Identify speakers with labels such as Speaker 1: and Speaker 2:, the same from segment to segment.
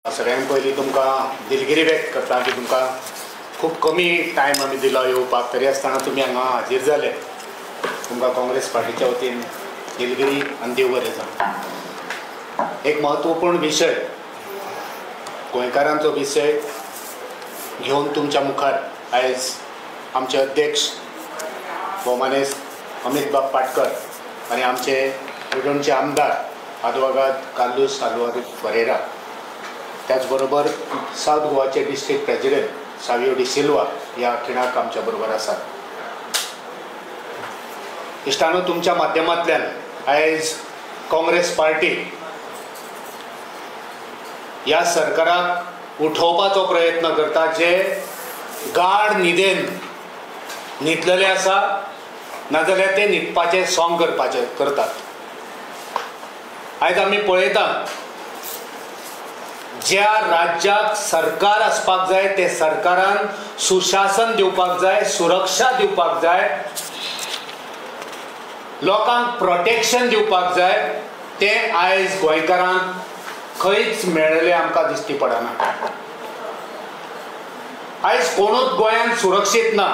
Speaker 1: सगळ्यांत पयलीं तुमकां दिलगिरी व्यक्त करता की तुमकां खूब कमी टायम आमी दिलो येवपाक, तरी आसतना तुमी हांगा हाजीर जाले. तुमकां काँग्रेस पार्टीच्या वतीन दिलगिरी आनी देव बरें जावं. एक म्हत्वपूर्ण विशय, गोंयकारांचो विशय घेवन तुमच्या मुखार आयज आमचे अध्यक्ष भोवमानेस्त अमित बाब पाटकर आनी आमचे येडोणचे आमदार आदवोगाद कार्लोस आल्वारो परेरा, त्याच बरोबर साउथ गोवाचे डिस्ट्रिक्ट प्रेसिडेंट सावियो डी सिल्वा ह्या खिणाक आमच्या बरोबर आसात. इश्टानो, तुमच्या माध्यमांतल्यान आयज काँग्रेस पार्टी ह्या सरकाराक उठोवपाचो प्रयत्न करता, जे गाढ न्हिदेन न्हिदलेले आसा, नाजाल्यार ते न्हिदपाचें सोंग करतात. आयज आमी पळयता ज्या राज्याक सरकार आसपाक जाय ते सरकारान सुशासन दिवपाक जाय, सुरक्षा दिवपाक जाय, लोकांक प्रोटेक्शन दिवपाक जाय, ते आयज गोंयकारांक खंयच मेळ्ळेलें आमकां दिश्टी पडना. आयज कोणूच गोंयांत सुरक्षीत ना.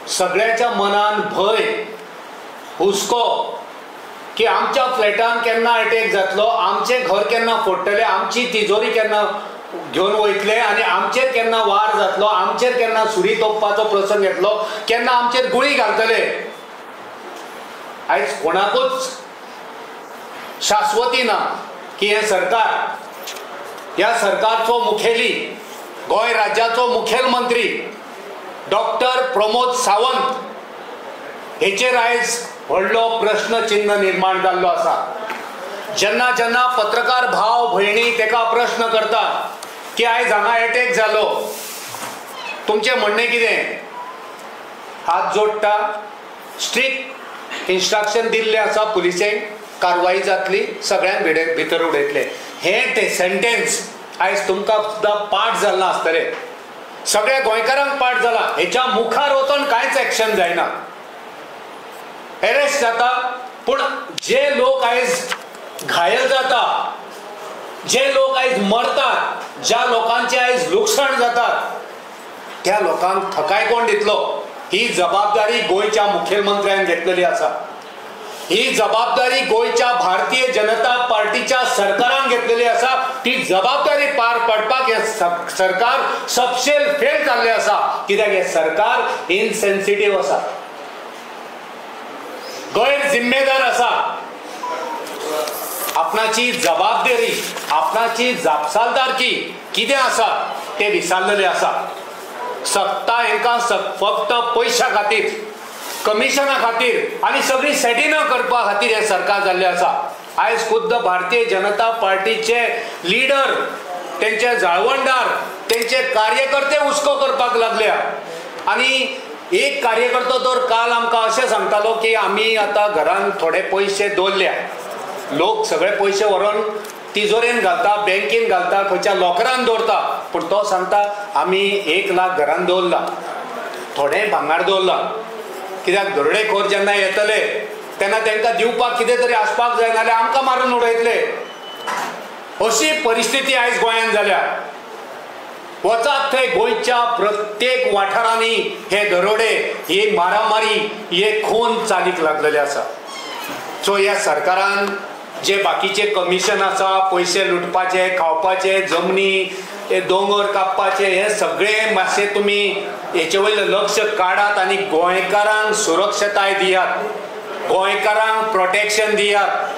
Speaker 1: सगळ्याच्या मनान भंय, हुस्को की आमच्या फ्लॅटान केन्ना अटॅक जातलो, आमचें घर केन्ना फोडटले, आमची तिजोरी केन्ना घेवन वयतले आनी आमचेर केन्ना वार जातलो, आमचेर केन्ना सुरी तोपपाचो प्रसंग येतलो, केन्ना आमचेर गुळी घालतले. आयज कोणाकूच शाश्वती ना की हे सरकार, ह्या सरकारचो मुखेली, गोंय राज्याचो मुखेलमंत्री डॉक्टर प्रमोद सावंत हेचेर आयज व्हडलो प्रश्न चिन्ह निर्माण जाल्लो आसा. जेन्ना जेन्ना पत्रकार भाव भयणी तेका प्रश्न करता की आयज हांगा अटॅक जालो, तुमचें म्हणणें कितें? हात जोडटा, स्ट्रिक्ट इन्स्ट्रक्शन दिल्ले आसा पुलिसेक, कारवाई जातली, सगळ्यांक भितर उडयतले. हें ते सेंटेन्स आयज तुमकां सुद्दां पाठ जाल्लें आसतलें, सगळ्या गोंयकारांक पाठ जाला. हेच्या मुखार वचून कांयच एक्शन जायना, अरेस्ट जाता. पूण जे लोक आयज घायल जाता, जे लोक आयज मरतात, ज्या लोकांचे आयज लुकसाण जातात, त्या लोकांक थकाय कोण दितलो? ही जबाबदारी गोंयच्या मुखेलमंत्र्यान घेतलेली आसा. ही जबाबदारी गोंयच्या भारतीय जनता पार्टीच्या सरकारान घेतलेली आसा. ती जबाबदारी पार पडपाक हे सरकार सबशेल फेल जाल्लें आसा, कित्याक हे सरकार इनसेन्सिटिव्ह आसा, गैर जिम्मेदार आसा. आपणाची जबाबदारी, आपणाची जापसालदारकी कितें आसा ते विसरलेले आसा. सत्ता हेंकां फक्त पयशा खातीर, कमिशना खातीर आनी सगळी सेटिंगां करपा खातीर हे सरकार जाल्लें आसा. आयज खुद्द भारतीय जनता पार्टीचे लिडर, तेंचे जाळवणदार, तेंचे कार्यकर्ते हुस्को करपाक लागल्या. आनी एक कार्यकर्तो तर काल आमकां अशें सांगतालो की आमी आतां घरान थोडे पयशे दवरल्या, लोक सगळे पयशे व्हरून तिजोरेन घालता, बँकेन घालता, खंयच्या लॉकरान दवरता, पूण तो सांगता आमी 1 लाख घरान दवरला, थोडें भांगार दवरला, कित्याक दरोडेखोर जेन्ना येतले तेन्ना तांकां दिवपाक कितें तरी आसपाक जाय, नाल्यार आमकां मारून उडयतले. अशी परिस्थिती आयज गोंयांत जाल्या. वचात थंय गोंयच्या प्रत्येक वाठारांनी हे दरोडे, ही मारामारी, हे खून चालीक लागलेले आसा. सो ह्या सरकारान जे बाकीचे कमिशन आसा, पयशे लुटपाचे, खावपाचे, जमनी, हे दोंगर कापपाचे, हे सगळे मातशे तुमी हेचे वयलें लक्ष काडात आनी गोंयकारांक सुरक्षताय दियात, गोंयकारांक प्रोटेक्शन दियात.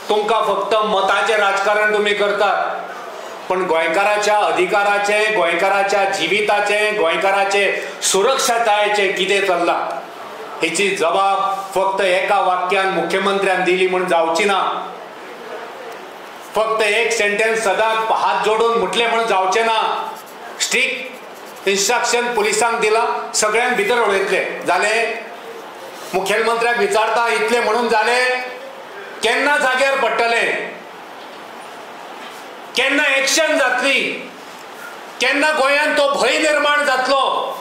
Speaker 1: तुमकां फक्त मताचें राजकारण तुमी करतात, पण गोंयकाराच्या अधिकाराचे, गोंयकाराच्या जिविताचे, गोंयकाराचे सुरक्षतायेचे कितें चल्लां हेची जबाब फक्त एका वाक्यान मुख्यमंत्र्यान दिली म्हूण जावची ना. फक्त एक सेंटेन्स सदांच हात जोडून म्हटले म्हणून जावचें ना. स्ट्रिक्ट इन्स्ट्रक्शन पुलिसांक दिला, सगळ्यांक भितर उडयतले. जाले मुखेलमंत्र्याक विचारता इतले म्हणून जाले, केन्ना जाग्यार पडटले, केन्ना एक्शन जातली, केन्ना गोंयांत तो भंय निर्माण जातलो,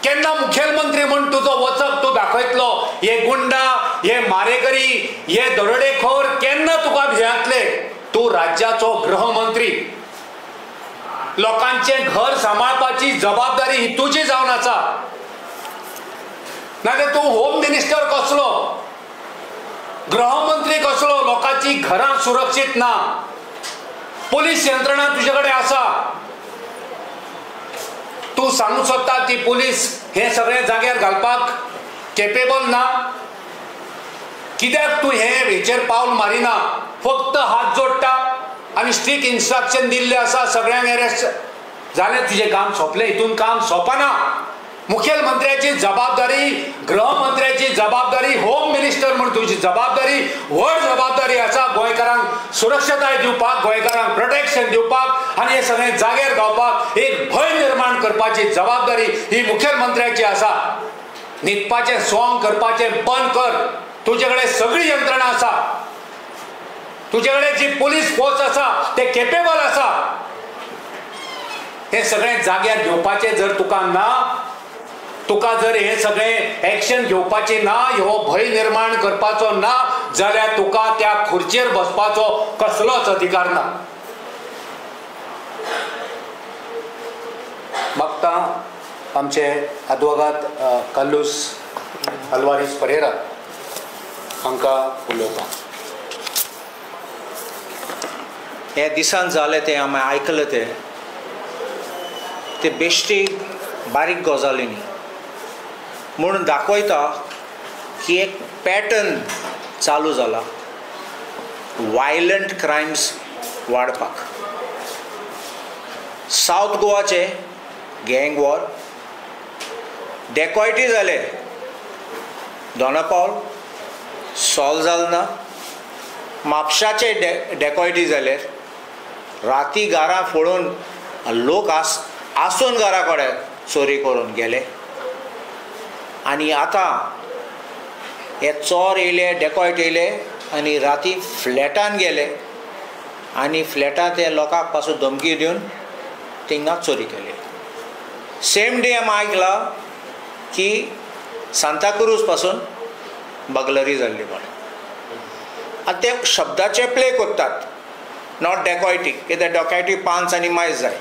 Speaker 1: केन्ना मुखेलमंत्री म्हूण तुजो वचप तूं दाखयतलो. हे गुंडा, हे मारेकरी, हे दरोडेखोर केन्ना तुका भियातले? तू राज्याचो गृहमंत्री, लोकांचे घर सांभाळपाची जबाबदारी ही तुझी जावन आसा. नाजाल्यार तू होम मिनिस्टर कसलो, गृहमंत्री कसलो? लोकांची घरां सुरक्षीत ना, पोलीस यंत्रणा तुझे कडेन आसा. तू सांगू सोदता ती पोलीस हे सगळे जाग्यार घालपाक केपेबल ना? कित्याक तू हेचेर पावल मारिना? फक्त हात जोडटा आनी स्ट्रिक्ट इन्स्ट्रक्शन दिल्ले आसा सगळ्यांक अरेस्ट जालें, तुजें काम सोंपलें. हितून काम सोंपना. मुखेलमंत्र्याची जबाबदारी, गृहमंत्र्याची जबाबदारी, होम मिनिस्टर म्हणून तुजी जबाबदारी, व्हड जबाबदारी आसा गोंयकारांक सुरक्षताय दिवपाक, गोंयकारांक प्रोटेक्शन दिवपाक आनी हे सगळे जाग्यार गावपाक एक भंय निर्माण करपाची जबाबदारी ही मुखेलमंत्र्याची आसा. न्हिदपाचें सोंग करपाचें बंद कर. तुजे कडेन सगळी यंत्रणा आसा, तुजे कडेन जी पुलीस फोर्स आसा ते केपेबल आसा. हे सगळे जाग्यार घेवपाचे जर तुका ना, तुका जर हे सगळे एक्शन घेवपाची ना, हो भंय निर्माण करपाचो ना, जाल्यार तुका त्या खुर्चेर बसपाचो कसलोच अधिकार ना. मागता आमचे अद्वोगात कल्लूस अल्वारिस परेरा हांकां उलोवपाक.
Speaker 2: हे दिसान जालें तें आमी आयकलें ते बेश्टी बारीक गजाली न्ही म्हणून दाखयता की एक पॅटर्न चालू जाला वायलंट क्रायम्स वाडपाक. सावथ गोवाचे गँग वॉर, डेकॉयटी जाले दोनापावल, सॉल्व जालें ना. म्हापशाचे डेकॉयटी जाले, राती घरां फोडून लोक आसून घरा कडेन चोरी करून गेले. आनी आतां हे चोर येयले, डेकॉयट येयले आनी राती फ्लॅटान गेले आनी फ्लॅटां ते लोकांक पासून धमकी दिवन थिंगा चोरी केली. सेम डे आमी आयकला की सांताक्रूज पासून बगलरी जाल्ली म्हणून. आतां ते शब्दाचे प्ले करतात, नॉट डेकॉयटी, कित्याक डेकॉयटी 5 आनी मायज जाय.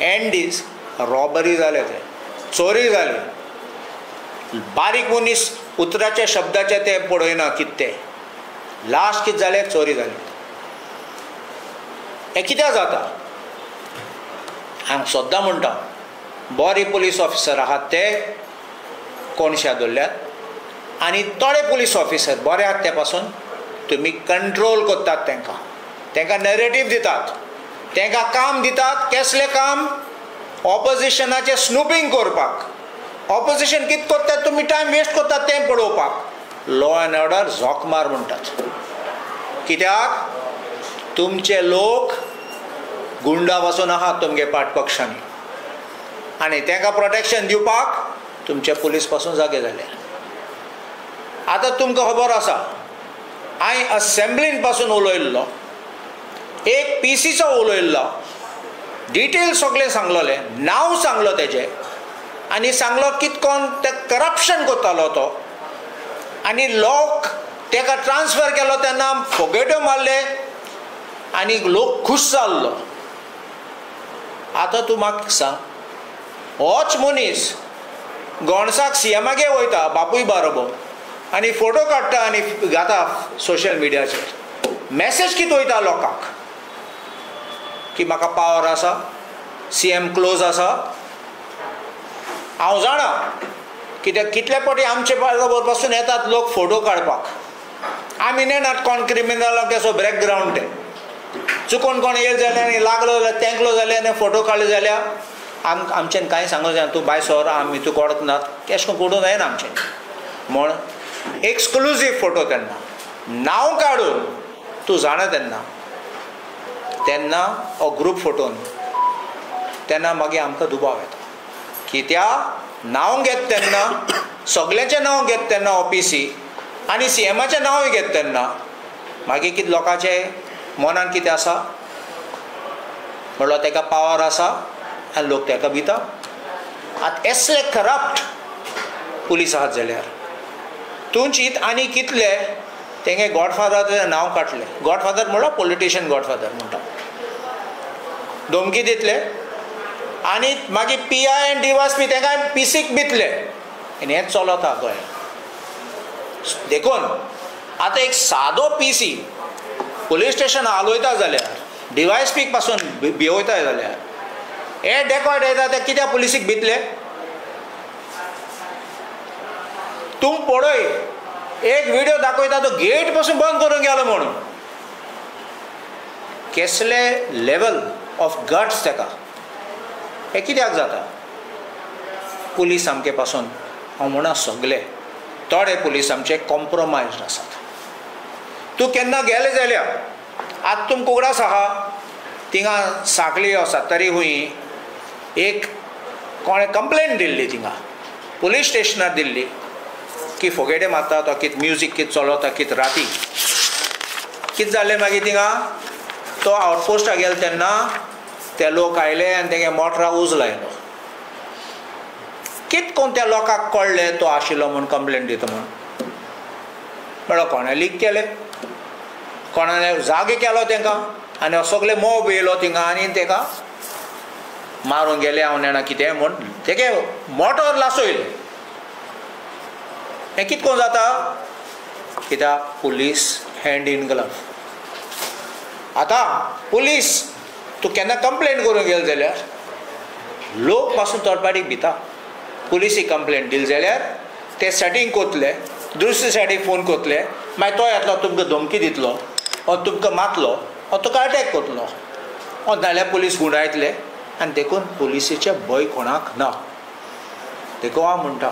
Speaker 2: एंड दीस रॉबरी जाले, ते चोरी जाली. बारीक मनीस उतराचे शब्दाचे ते पळयना कितें ते. लास्ट कितें जालें, चोरी जाली. हें कित्याक जाता? हांव सद्दां म्हणटा बरे पुलीस ऑफिसर आहात ते कोणशा दवरल्यात आनी थोडे पुलीस ऑफिसर बरे आहात ते पासून तुमी कंट्रोल करतात, तांकां नरेटीव दितात, तांकां काम दितात. कसलें काम? ऑपोजिशनाचें स्नुपींग करपाक. ऑपोजिशन कितें करतात, तुमी टायम वेस्ट करतात तें पळोवपाक. लॉ एंड ऑर्डर झोक मार म्हणटात. कित्याक? तुमचे लोक गुंडा पासून आहात तुमगे पाठपक्षांनी आनी तांकां प्रोटेक्शन दिवपाक तुमचे पुलीस पासून जागे जाले. आतां तुमकां खबर आसा, हांवें असेंब्लीन पासून उलयल्लो, एक पीसीचो उलयल्लो, डिटेल सगळें सांगलोलें, नांव सांगलो तेजें आनी सांगलो कितकोन ते करप्शन करतालो तो आनी लोक ताका ट्रान्सफर केलो तेन्ना फोगेट्यो मारले आनी लोक खूश जाल्लो. आतां तूं म्हाका सांग, होच मनीस गोंडसाक सीएमागे वयता बापूय बरोबर आनी फोटो काडटा आनी घाता सोशल मिडियाचेर. मॅसेज कितें वयता लोकांक की म्हाका पावर आसा, सीएम क्लोज आसा. हांव जाणा कित्याक कितले फावटी आमचे बरोबर पासून येतात लोक फोटो काडपाक. आमी नेनात कोण क्रिमिनल कसो बॅकग्रावंड ते. चुकून कोण येयले जाल्यार आनी लागलो जाल्यार तेंकलो जाल्यार आनी फोटो काडले जाल्यार आमच्यान कांय सांगूंक जायना, तूं भायर सर आमी तूं कोडत नात, अशें करून करूंक जायना आमचें. म्हण एक्सक्लुजीव फोटो तेन्ना नांव काडून तूं जाणा तेन्ना हो ग्रूप फोटोन तेन्ना मागीर आमकां दुबाव येता. कित्याक नांव घेत तेन्ना, सगळ्यांचें नांव घेत तेन्ना ऑफिसी आनी सीएमाचें नांवूय घेत तेन्ना मागीर कितें लोकांचें मनान कितें आसा, म्हणल्यार ताका पावर आसा आनी लोक ताका भिता. आतां असले करप्ट पुलीस आहात जाल्यार तूं चिंत आनी कितले तेंगे गॉडफादराचें नांव काडलें. गॉडफादर म्हणल्यार पॉलिटिशियन गॉडफादर म्हणटा. धमकी दितले आनी मागीर PI आनी DYSP तेंकां पिसीक भितले. आनी हें चलता गोंयांत. देखून आतां एक सादो PC पुलीस स्टेशन हालयता जाल्यार DYSP पासून भिवयता जाल्यार हे डेकॉर्ड येता ते कित्याक पुलिसीक भितले. तूं पळय एक व्हिडिओ दाखयता तो गेट पासून बंद करून गेलो म्हणून. कसले लेवल ऑफ गट्स तेका. हे कित्याक जाता. पुलीस आमचे पासून हांव म्हणा सगळे थोडे पुलीस आमचे कॉम्प्रोमायज्ड आसात. तूं केन्ना गेले जाल्यार आतां तुमकां उगडास आहा थिंगा सांखली सत्तरी हुंय एक कोणें कंप्लेन दिल्ली थिंगा पुलीस स्टेशनार दिल्ली की फोगेडे मारता तो कितें म्युजीक कितें चलता कितें राती. कितें जालें मागीर थिंगा तो आउटपोस्टाक गेलो तेन्ना ते लोक आयले आनी तेगे मोटरा उज लायलो. कितें कोण त्या लोकांक कळ्ळें तो आशिल्लो म्हूण कंप्लेन दिता म्हूण. म्हणल्यार कोणें लीक केलें कोणाने जागे केलो तेंकां आनी सगळे मोब येयलो थिंगा आनी तेका मारून गेले. हांव नेणा कितें म्हूण तेगे मोटर लासयले. हें कितें कोण जाता कित्याक पुलीस हँड इन ग्लव. आतां पुलीस तूं केन्ना कंप्लेन करूंक गेलो जाल्यार लोक पासून तोडपाटीक भिता. पुलिसीक कंप्लेन दिली जाल्यार ते सेटींग कोतले दुसरे सायडीक फोन कोतले मागीर तो येतलो तुमकां धमकी दितलो वा तुमकां मारतलो वा तुका अटॅक करतलो वा नाल्यार पुलीस गुंडायतले. आनी देखून पुलिसीचें भंय कोणाक ना. देखून हांव म्हणटा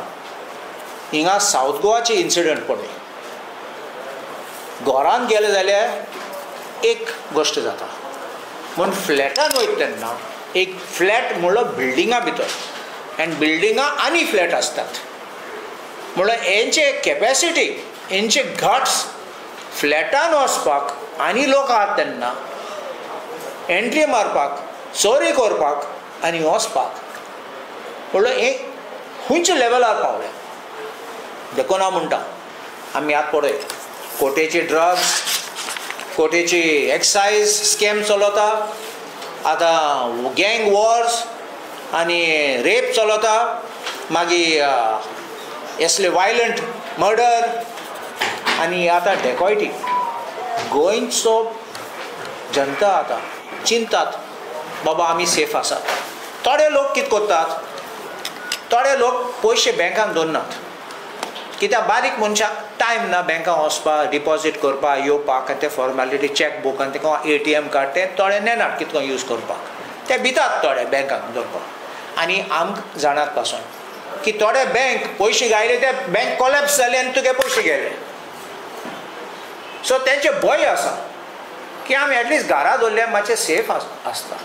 Speaker 2: हिंगा सावथ गोवाचे इन्सिडंट पळय. घरान गेले जाल्यार एक गोश्ट जाता म्हूण फ्लॅटान वयता तेन्ना एक फ्लॅट म्हणलो बिल्डिंगा भितर आनी बिल्डिंगा आनी फ्लॅट आसतात. म्हणल्यार हेंचे कॅपेसिटी हेंचे घट्स फ्लॅटान वचपाक आनी लोक आहात तेन्ना एंट्री मारपाक चोरी करपाक आनी वचपाक म्हणल्यार हें खंयच्या लेवलार पावलें. देखून हांव म्हणटा आमी आतां पळय कोटेची ड्रग्स कोटेची एक्सायज स्कॅम चलता. आतां गँग वॉर्स आनी रेप चलता. मागीर असले वायलंट मर्डर आनी आतां डेकॉयटी. गोंयचो जनता आतां चिंतात बाबा आमी सेफ आसात. थोडे लोक कितें करतात थोडे लोक पयशे बँकान दवरनात कित्याक बारीक मनशाक टायम ना बँकान वचपाक डिपॉजीट करपाक येवपाक आनी ते फॉर्मेलिटी चॅक बूक आनी तेका ATM कार्ड ते थोडे नेनात कितको यूज करपाक. ते भितात थोडे बँकान दवरपाक. आनी आमकां जाणात पासून की थोडे बँक पयशे गायले ते बँक कोलॅप्स जाले आनी तुगे पयशे गेले. सो तेंचे भंय आसा की आमी एटलिस्ट घरा दवरल्यार मातशें सेफ आसता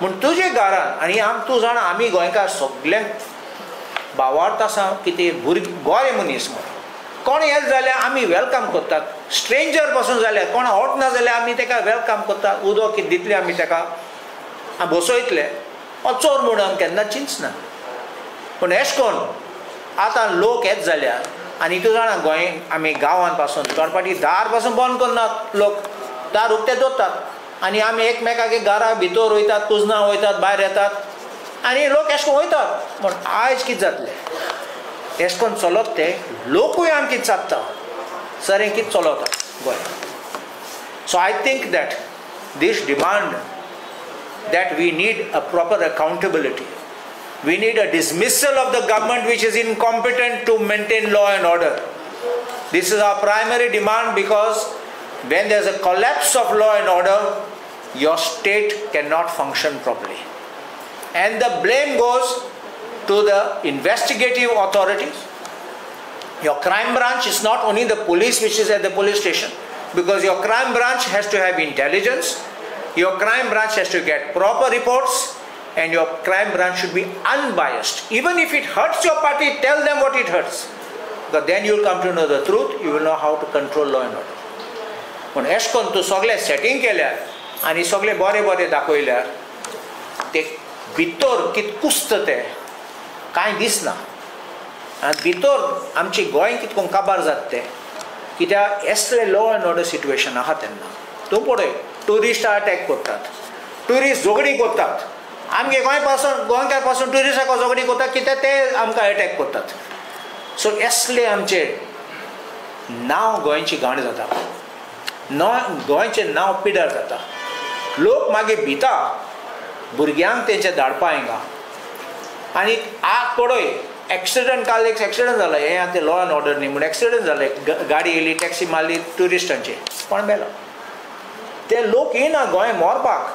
Speaker 2: म्हूण तुजे घरान. आनी तूं जाणा आमी गोंयकार सगळे भावार्थ आसा कितें भुरगीं गोरे मनीस म्हणून कोण येत जाल्यार आमी वेलकम करतात. स्ट्रेंजर पासून जाल्यार कोण आवडना जाल्यार आमी तेका वेलकम करतात. उदक कितें दितलें आमी तेका बसयतले चोर म्हणून आमी केन्ना चिंतना. पूण एश कोन्न आतां लोक येत जाल्यार आनी तूं जाणा गोंय आमी गांवांत पासून चोडपाटी दार पासून बंद करनात. लोक दार उक्ते दवरतात आनी आमी एकमेकागे घरा भितर वयतात कुजनां वयतात भायर येतात आनी लोक एश कोन्न वयतात. पूण आयज कितें जातलें एश कोन्न चलत ते लोकूय आमी कितें चात्ता सर हें कितें चलता गोंय. So I think that this demand that we need a proper accountability. We need a dismissal of the government which is incompetent to maintain law and order. This is our primary demand because when there is a collapse of law and order, your state cannot function properly. And the blame goes to the investigative authorities. Your crime branch is not only the police which is at the police station, because your crime branch has to have intelligence. Your crime branch has to get proper reports and your crime branch should be unbiased. Even if it hurts your party, tell them what it hurts. Because then you will come to know the truth, you will know how to control law and order. पण S कोन्न तूं सगळें setting केल्यार आनी सगळें बरें बरें दाखयल्यार ते भितर कितें कुसता तें कांय दिसना. आनी भितर आमची गोंय कितको काबार जाता तें कित्याक असले लॉ एंड ऑर्डर सिट्युएशन आहा तेन्ना तूं पळय ट्युरिस्टां अटॅक करतात, ट्युरिस्ट झगडी करतात, आमगे गोंयकार पासून ट्युरिस्टांक झगडी करतात कित्याक ते आमकां अटॅक करतात. सो असले आमचे नांव गोंयची घाण जाता, गोंयचें नांव पिड्यार जाता. लोक मागीर भिता भुरग्यांक तेंचे धाडपा हिंगा. आनी आज पळय एक्सिडंट, काल एक एक्सिडंट जाला, हें आतां लॉ एंड ऑर्डर न्ही म्हणून एक्सिडंट जालें, गाडी येयली टॅक्सी मारली ट्युरिस्टांची, कोण मेलो. ते लोक येना गोंय मोरपाक,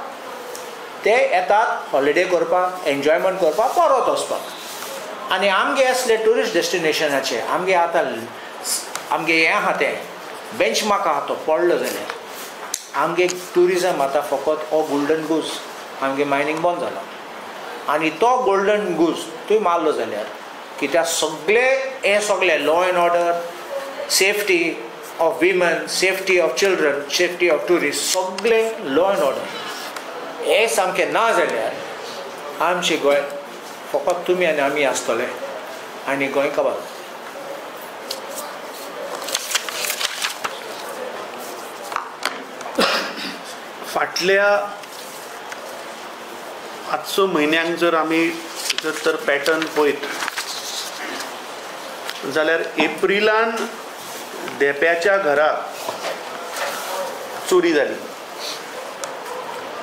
Speaker 2: ते येतात हॉलिडे करपाक, एन्जॉयमेंट करपाक, परत वचपाक. आनी आमगे असले ट्युरिस्ट डेस्टिनेशनाचे आमगे आतां आमगे हें आहा तें बेंचमार्क आहा तो पडलो जाल्यार आमगे ट्युरिजम आतां फकत हो गोल्डन गूज आमगे मायनींग बंद जाला. आनी तो गोल्डन गूज तुवें मारलो जाल्यार कित्याक हे सगळे law and order, safety of women, safety of children, safety of tourist, सगळे लॉ एंड ऑर्डर हे सामकें ना जाल्यार आमचें गोंय फकत तुमी आनी आमी आसतले आनी गोंयकार.
Speaker 3: फाटल्या आजचो म्हयन्यांक जर आमी तर पॅटर्न पळयत जाल्यार एप्रिलान देप्याच्या घराक चोरी जाली.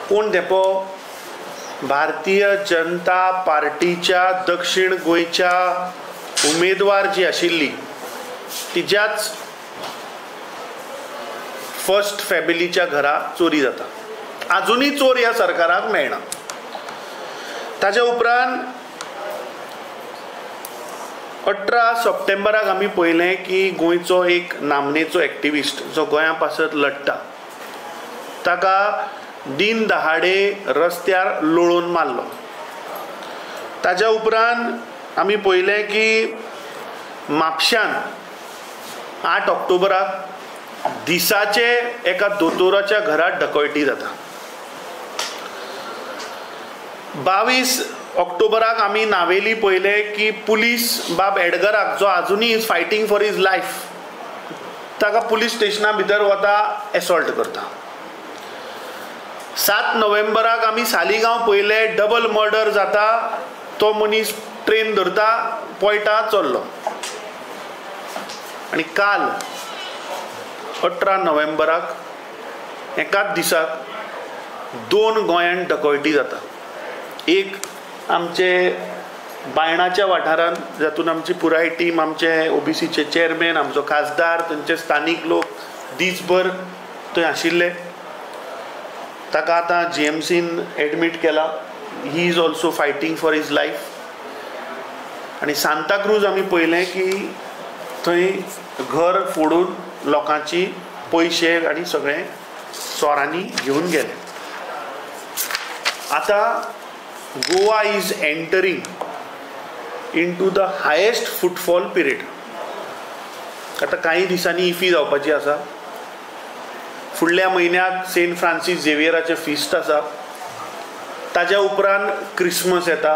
Speaker 3: कोण देपो? भारतीय जनता पार्टीच्या दक्षिण गोंयच्या उमेदवार जी आशिल्ली तिच्याच फर्स्ट फॅमिलीच्या घरा चोरी जाता. आजुनूय चोर ह्या सरकाराक मेळना. ताच्या उपरांत 18 सप्टेंबराक आमी पळयलें की गोंयचो एक नामनेचो एक्टिविस्ट जो गोंया पासत लढटा ताका दिन दहाडे रस्त्यार लोळोवन मारलो. ताच्या उपरांत आमी पळयलें की म्हापश्यान 8 ऑक्टोबराक दिसाचे एका दोतोराच्या घरात डकैती जाता. 22 ऑक्टोबराक आमी नावेली पळयले की पुलीस बाब एडगराक जो आजुनूय is fighting for his life ताका पुलीस स्टेशना भितर वता एसॉल्ट करता. 7 नोव्हेंबराक आमी सालिगांव पळयले डबल मर्डर जाता. तो मनीस ट्रेन धरता पळटा चल्लो. आनी काल 18 नोव्हेंबराक एकाच दिसाक 2 गोंयांत डकैती जाता. एक आमचे बायणाच्या वाठारांत जातून आमची पुराय टीम, आमचे ओबीसीचे चेअरमॅन, आमचो खासदार, थंयचे स्थानीक लोक दीसभर थंय आशिल्ले. ताका आतां GMCन एडमीट केला. He is also fighting for his life. आनी सांताक्रूज आमी पळयलें की थंय घर फोडून लोकांची पयशे आनी सगळें चोरांनी घेवन गेले. आतां Goa is entering into the highest footfall period. आतां कांय दिसांनी इफी जावपाची आसा. फुडल्या म्हयन्याक सेंट फ्रांसीस झेवियराचें फिस्ट आसा. ताज्या उपरांत क्रिसमस येता.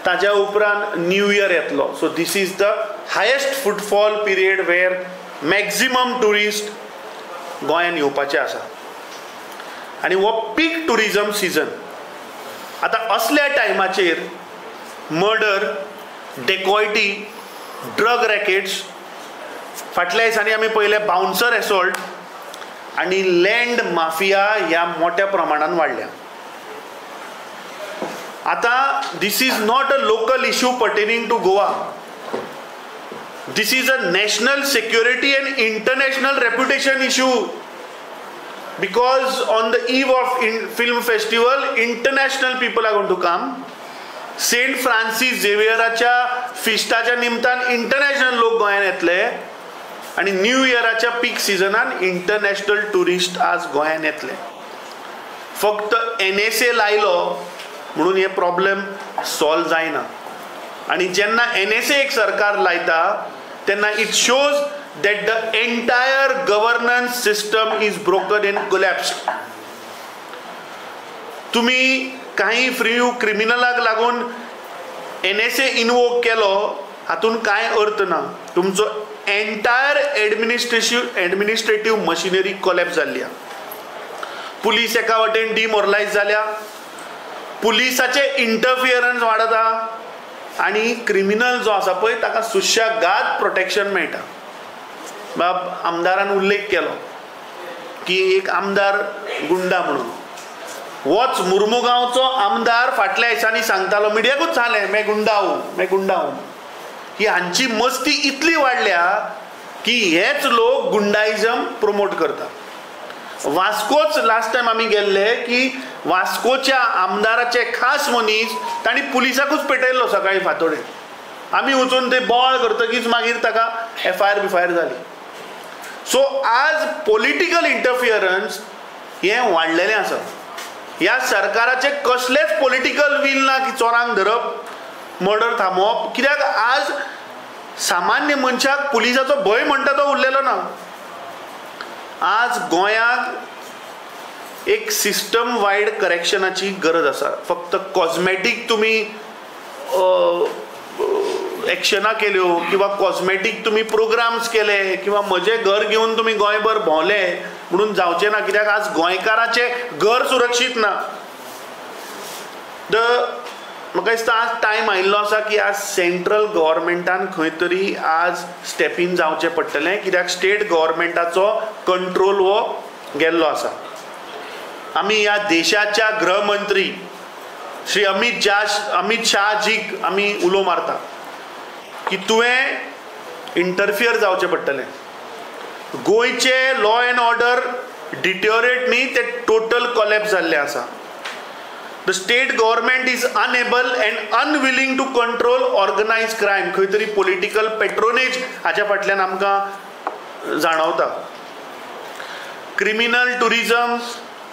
Speaker 3: ताज्या उपरांत न्यू इयर येतलो. So this is the highest footfall period where maximum tourist गोंयांत येवपाचे आसा. आनी हो पीक ट्युरिजम सिजन. आतां असल्या टायमाचेर मर्डर, डेकॉयटी, ड्रग रॅकेट्स, फाटल्या दिसांनी आमी पळयले बाउन्सर एसॉल्ट आनी लँड माफिया ह्या मोठ्या प्रमाणान वाडल्या. आतां this is not a local issue pertaining to Goa. This is a national security and international reputation issue. Because on the eve of film festival, international people are going to come. Saint Francis Xavierच्या फिस्टाच्या निमतान international लोक गोंयांत येतले आनी new इयराच्या पीक सिजनान international tourist आज गोंयांत येतले. फक्त NSA लायलो म्हणून हे प्रॉब्लेम सॉल्व जायना. आनी जेन्ना NSA एक सरकार लायता तेन्ना it shows that the entire governance system is broken and collapsed. तुम्ही काही फ्री क्रिमिनलाक लागून NSA इन्वोक केलो हातून कांय अर्थ ना. तुमचो एंटायर एडमिनिस्ट्रेटिव्ह मशिनरी कोलॅप्स जाल्ली आहा. पुलीस एका वटेन डिमोरलायज जाल्या, पुलिसाचे इंटरफियरन्स वाडता आनी क्रिमिनल जो आसा पळय ताका सुशेगाद प्रोटेक्शन मेळटा. बाब आमदारान उल्लेख केलो की एक आमदार गुंडा म्हणून, होच मुर्मुगांवचो आमदार फाटल्या दिसांनी सांगतालो, मिडियाकूच सांगलें मैं गुंडा हूं. ही हांची मस्ती इतली वाडल्या की हेच लोक गुंडाइजम प्रमोट करता. वास्कोच लास्ट टायम आमी गेल्ले की वास्कोच्या आमदाराचे खास मनीस तांणी पुलिसाकूच पेटयल्लो सकाळी फांतोडेर. आमी वचून ते बोवाळ करतकीच मागीर ताका FIR जाली. सो आज पॉलिटिकल इंटरफियरन्स हें वाडलेलें आसा. ह्या सरकाराचे कसलेच पॉलिटिकल वील ना की चोरांक धरप, मर्डर थांबोवप. कित्याक आज सामान्य मनशाक पुलिसाचो भंय म्हणटा तो उरलेलो ना. आज गोंयांत एक सिस्टम वायड करेक्शनाची गरज आसा. फक्त कॉस्मेटीक तुमी एक्शनां केल्यो किंवा कॉस्मेटीक तुमी प्रोग्राम्स केले किंवा म्हजें घर घेवन तुमी गोंयभर भोंवले म्हणून जावचें ना. कित्याक आज गोंयकाराचें घर सुरक्षीत ना. म्हाका दिसता आज टायम आयिल्लो आसा की आज सेंट्रल गव्हर्मेंटान खंय तरी आज स्टेप इन जावचें पडटलें. कित्याक स्टेट गव्हर्मेंटाचो कंट्रोल हो गेल्लो आसा. आमी ह्या देशाच्या गृहमंत्री श्री अमित शाहजीक आमी उलो मारता की तुवें इंटरफियर जावचें पडटलें. गोंयचे लॉ एंड ऑर्डर डिटोरिएट न्ही, ते टोटल कोलॅप्स जाल्लें आसा. The state government is unable and unwilling to control organize crime. खंय तरी पॉलिटिकल पेट्रोनेज हाच्या फाटल्यान आमकां जाणवता. Criminal tourism,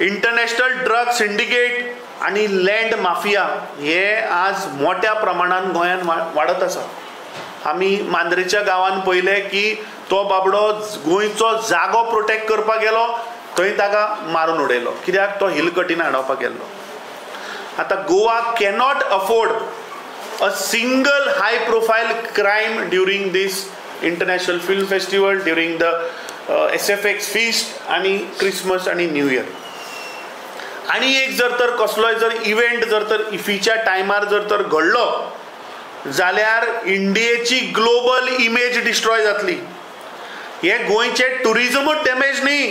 Speaker 3: international drug syndicate आनी लँड माफिया हे आज मोठ्या प्रमाणान गोंयांत वाडत आसा. आमी मांद्रेच्या गांवांत पळयलें की तो बाबडो गोंयचो जागो प्रोटेक्ट करपाक गेलो, थंय ताका मारून उडयलो. कित्याक तो हिल कटीन हाडपाक गेल्लो. आतां Goa cannot afford a single high profile crime during this international film festival, during the SFX feast आनी क्रिसमस आनी न्यू इयर. आनी एक जर तर कसलोय जर इव्हेंट जर तर इफीच्या टायमार जर तर घडलो जाल्यार इंडियेची ग्लोबल इमेज डिस्ट्रॉय जातली. हे गोंयचे टुरिजमूच डॅमेज न्ही,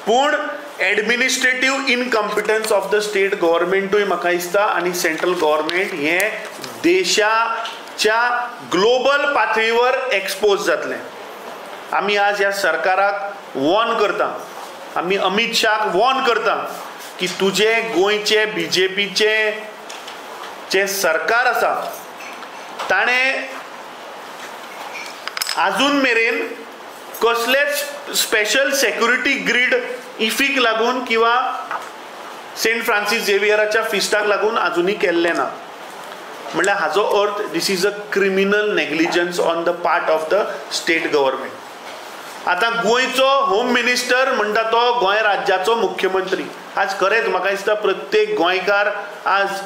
Speaker 3: पूण एडमिनिस्ट्रेटिव्ह इनकॉम्पिटन्स ऑफ द स्टेट गव्हर्मेंटूय म्हाका दिसता आनी सेंट्रल गव्हर्मेंट हे देशाच्या ग्लोबल पातळीवर एक्सपोज जातलें. आमी आज ह्या सरकाराक वॉर्न करता, आमी अमित शाहक वॉर्न करता की तुजे गोंयचे BJPचे जे सरकार आसा ताणें आजून मेरेन कसलेच स्पेशल सेक्युरिटी ग्रीड इफीक लागून किंवा सेंट फ्रांसीस झेवियराच्या फिस्टाक लागून आजुनी केल्लें ना. म्हणल्यार हाचो अर्थ this is a criminal negligence on the part of the state government. आतां गोंयचो होम मिनिस्टर म्हणटा तो गोंय राज्याचो मुख्यमंत्री. आज खरेंच म्हाका दिसता प्रत्येक गोंयकार आज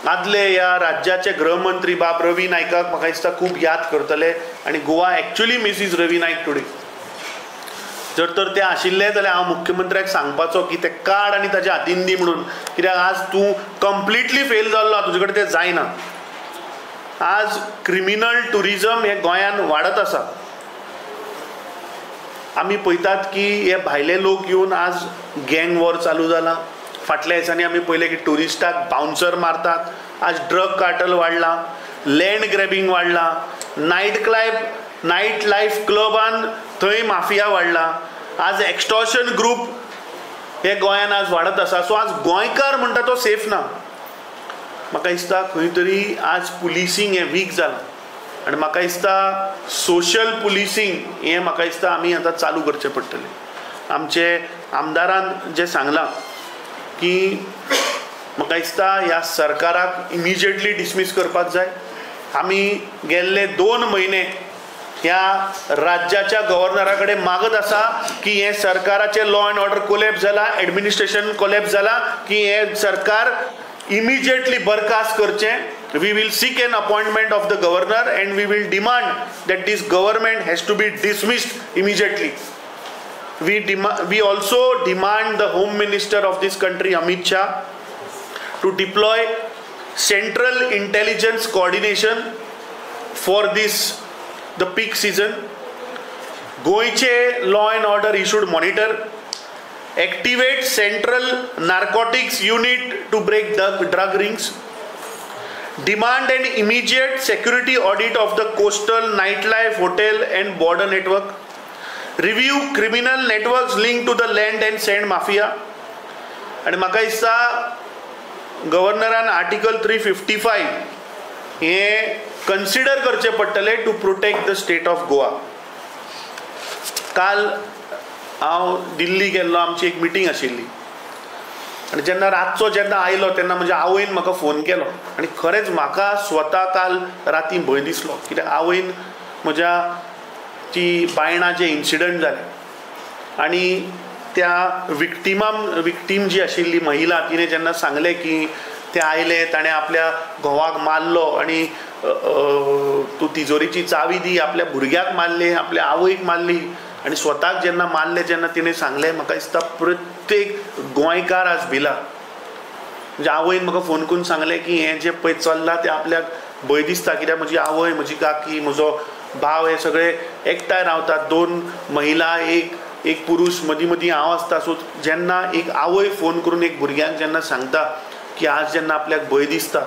Speaker 3: आदले ह्या राज्याचे गृहमंत्री बाब रवी नायकाक म्हाका दिसता खूब याद करतले आनी गोवा एक्चुअली मिसीस रवी नायक टुडे. जर तर ते आशिल्ले जाल्यार हांव मुख्यमंत्र्याक सांगपाचो की ते काड आनी ताच्या हातीन दी म्हणून. कित्याक आज तूं कंप्लिटली फेल जाल्लो, तुजे कडेन तें जायना. आज क्रिमिनल टुरिजम हे गोंयांत वाडत आसा. आमी पळयतात की हे भायले लोक येवन आज गँग वॉर चालू जाला. फाटल्या दिसांनी आमी पळयलें की टुरिस्टाक बाउन्सर मारतात. आज ड्रग कार्टल वाडला, लँड ग्रॅबिंग वाडला, नायट लायफ क्लबान थंय माफिया वाडला. आज एक्स्टॉर्शन ग्रूप हे गोंयांत आज वाडत आसा. सो आज गोंयकार म्हणटा तो सेफ ना. म्हाका दिसता खंय तरी आज पुलिसींग हें वीक जालां आनी म्हाका दिसता सोशल पुलिसींग हें म्हाका दिसता आमी आतां चालू करचें पडटलें. आमचे आमदारान जें सांगलां की म्हाका दिसता ह्या सरकाराक इमिजिएटली डिसमीस करपाक जाय. आमी गेल्ले 2 म्हयने ह्या राज्याच्या गव्हर्नरा कडेन मागत आसा की हे सरकाराचे लॉ एंड ऑर्डर कोलॅप्स जाला, एडमिनिस्ट्रेशन कोलॅप्स जाला, की हे सरकार इमिजिएटली बरखास्त करचें we will seek an appointment of the governor and we will demand that this government has to be dismissed immediately. We also demand the Home Minister of this country, Amit Shah, to deploy central intelligence coordination for the peak season. Goiche law and order he should monitor. Activate central narcotics unit to break the drug rings. Demand an immediate security audit of the coastal nightlife, hotel and border network. Review criminal networks linked to the land and sand mafia. And म्हाका दिसता गव्हर्नरान article 355 हे consider करचे पडटले to protect the state of Goa. काल हांव दिल्ली गेल्लो, आमची एक मिटींग आशिल्ली आनी जेन्ना रातचो जेन्ना आयलो तेन्ना म्हज्या आवयन म्हाका फोन केलो आनी खरेंच म्हाका स्वता काल राती भंय दिसलो, कित्याक आवयन म्हज्या ती बायणाचे इन्सिडंट जाले आनी त्या विक्टीम जी आशिल्ली महिला तिने जेन्ना सांगलें की ते आयले, ताणें आपल्या घोवाक मारलो आनी तूं तिजोरीची चावी दी, आपल्या भुरग्याक मारले, आपल्या आवयक मारली आनी स्वताक जेन्ना मारले जेन्ना तिणें सांगलें, म्हाका दिसता प्रत्येक गोंयकार आज भिला. म्हणजे आवयन म्हाका फोन करून सांगलें की हें जें पळय चल्लां तें आपल्याक भंय दिसता, कित्याक म्हजी आवय, म्हजी काकी, म्हजो भाव हे सगळे एकठांय रावतात, 2 महिला एक पुरुष, मदीं मदीं हांव आसता. सो जेन्ना एक आवय फोन करून एक भुरग्याक जेन्ना सांगता की आज जेन्ना आपल्याक भंय दिसता,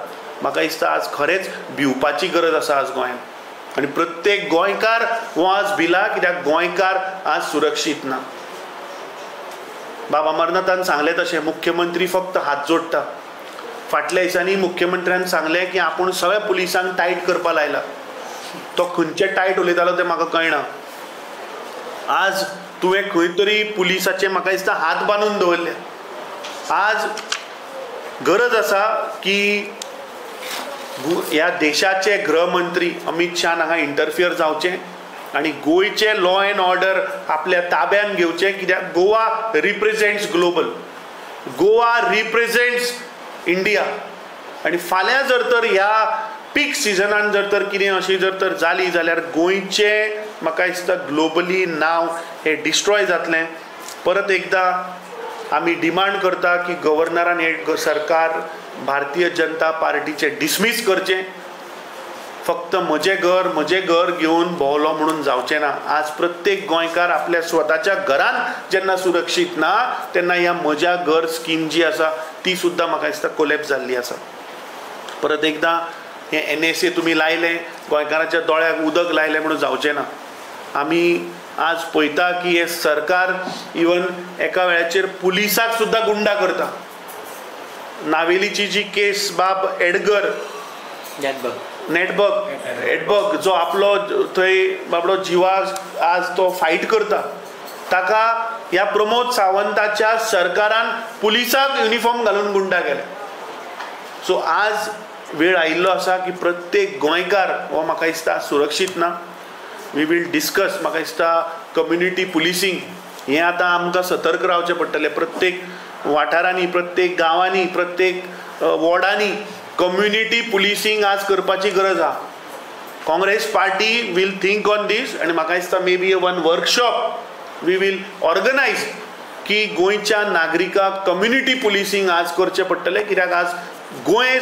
Speaker 3: म्हाका दिसता आज खरेंच भिवपाची गरज आसा आज गोंयांत. आनी प्रत्येक गोंयकार हो आज भिला, कित्याक गोंयकार आज सुरक्षीत ना. बाबा अमरनाथान सांगलें तशें मुख्यमंत्री फक्त हात जोडटा. फाटल्या दिसांनी मुख्यमंत्र्यान सांगलें की आपूण सगळ्या पुलिसांक टायट करपा लायला. तो खंयचे टायट उलयतालो तें म्हाका कळना. आज तुवें खंय तरी पुलिसाचे म्हाका दिसता हात बांदून दवरले. आज गरज आसा की ह्या देशाचे गृहमंत्री अमित शाह हांगा इंटरफियर जावचें आनी गोंयचे लॉ अँड ऑर्डर आपल्या ताब्यान घेवचें, कित्याक Goa represents global, Goa represents India. आनी फाल्यां जर तर ह्या पीक सिजनान जर तर कितें अशी जर तर जाली जाल्यार गोंयचें म्हाका दिसता ग्लोबली नांव हे डिस्ट्रॉय जातलें. परत एकदां आमी डिमांड करता की गव्हर्नरान हे सरकार भारतीय जनता पार्टीचे डिसमीस करचें. फक्त म्हजें घर घेवन भोंवलो म्हणून जावचें ना. आज प्रत्येक गोंयकार आपल्या स्वताच्या घरान जेन्ना सुरक्षीत ना तेन्ना ह्या म्हज्या घर स्कीम जी आसा ती सुद्दां म्हाका दिसता कोलॅप्स जाल्ली आसा. परत एकदां हे NSA तुमी लायले, गोंयकाराच्या दोळ्याक उदक लायलें म्हणून जावचें ना. आमी आज पळयता की हे सरकार इवन एका वेळाचेर पुलिसाक सुद्दां गुंडा करता. नावेलीची जी केस बाब एडगर नेटबर्ग जो आपलो थंय बाबडो जिवाक आज तो फायट करता, ताका ह्या प्रमोद सावंताच्या सरकारान पुलिसाक युनिफॉर्म घालून गुंडा केले. सो आज वेळ आयिल्लो आसा की प्रत्येक गोंयकार हो म्हाका दिसता सुरक्षीत ना. We will discuss. म्हाका दिसता कम्युनिटी पुलिसींग हें आतां आमकां सतर्क रावचें पडटलें. प्रत्येक वाठारांनी, प्रत्येक गांवांनी, प्रत्येक वॉर्डांनी कम्युनिटी पुलिसींग आज करपाची गरज आहा. Congress party will think on this आनी म्हाका दिसता maybe one workshop we will organise की गोंयच्या नागरिकाक कम्युनिटी पुलिसींग आज करचें पडटलें. कित्याक आज गोंय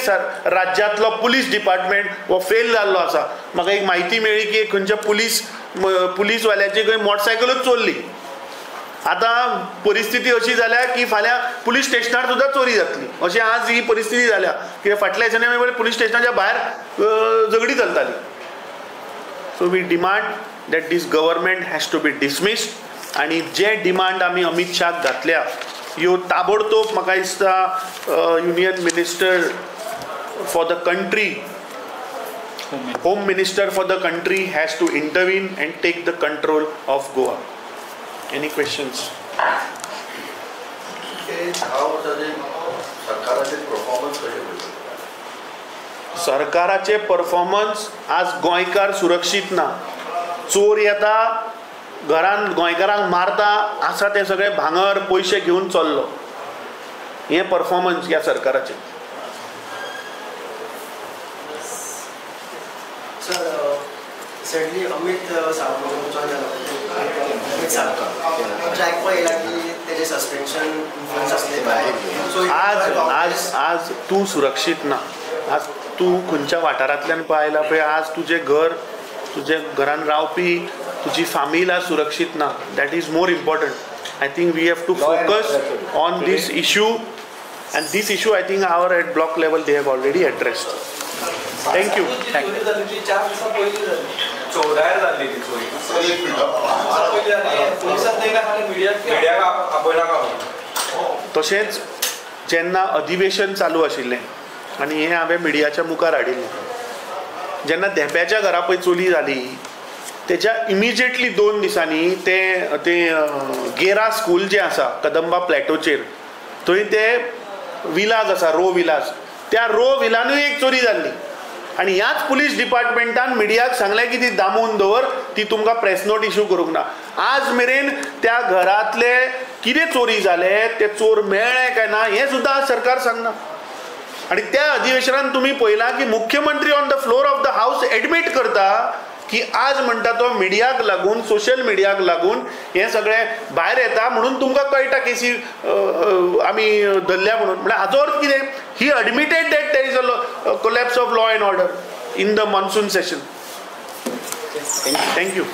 Speaker 3: राज्यांतलो पुलीस डिपार्टमेंट हो फेल जाल्लो आसा. म्हाका एक म्हायती मेळ्ळी की खंयच्या पुलीसवाल्याची खंय मोटरसायकलूच चोरली. आतां परिस्थिती अशी जाल्या की फाल्यां पुलीस स्टेशनार सुद्दां चोरी जातली, अशी आज ही परिस्थिती जाल्या. कित्याक फाटल्या दिसांनी पुलीस स्टेशनाच्या भायर झगडी चलताली. So we demand that this government has to be dismissed. आनी जे डिमांड आमी अमित शाह घातल्या ह्यो ताबडतोब म्हाका दिसता union minister for the country, home minister for the country has to intervene and take the control of Goa. Any questions? सरकाराचे performance आज गोंयकार सुरक्षीत ना. चोर येता, घरान गोंयकारांक मारता, आसा ते सगळे भांगर पयशे घेवन चल्लो. हें परफॉर्मन्स ह्या सरकाराचें.
Speaker 4: सर रिसेंटली अमित सावंत आयको येयला की तेजे सस्पेन्शन इन्फ्लुएंस असले
Speaker 3: आज तू सुरक्षीत ना. आज तू खंयच्या वाठारांतल्यान पळयला पळय, आज तुजें घर, तुजे घरान रावपी तुजी फामील आज सुरक्षीत ना. That is more important. I think we have to focus on this issue, and this issue I think our at block level they have already addressed. Thank you. तशेंच जेन्ना अधिवेशन चालू आशिल्लें आनी हें हांवें मिडियाच्या मुखार हाडिल्लें, जेन्ना देंप्याच्या घरा पळय चोरी जाली तेच्या इमिजिएटली 2 दिसांनी ते गेरा स्कूल जें आसा कदंबा प्लॅटोचेर, थंय ते विलाज आसा, रो विलाज, त्या रो विलानूय एक चोरी जाल्ली. आनी ह्याच पुलीस डिपार्टमेंटान मिडियाक सांगलें की ती दामून दवर, ती तुमकां प्रेस नोट इश्यू करूंक ना. आज मेरेन त्या घरांतले कितें चोरी जाले, ते चोर मेळ्ळे काय ना हें सुद्दां सरकार सांगना. आनी त्या अधिवेशनान तुमी पळयलां की मुख्यमंत्री on the floor of the हावस एडमीट करता की आज म्हणटा तो मिडियाक लागून, सोशल मिडियाक लागून हें सगळें भायर येता म्हणून तुमकां कळटा केसी आमी धरल्या म्हणून. म्हळ्यार हाचो अर्थ कितें? ही admitted that there is a collapse of law and order in the monsoon session. Thank you.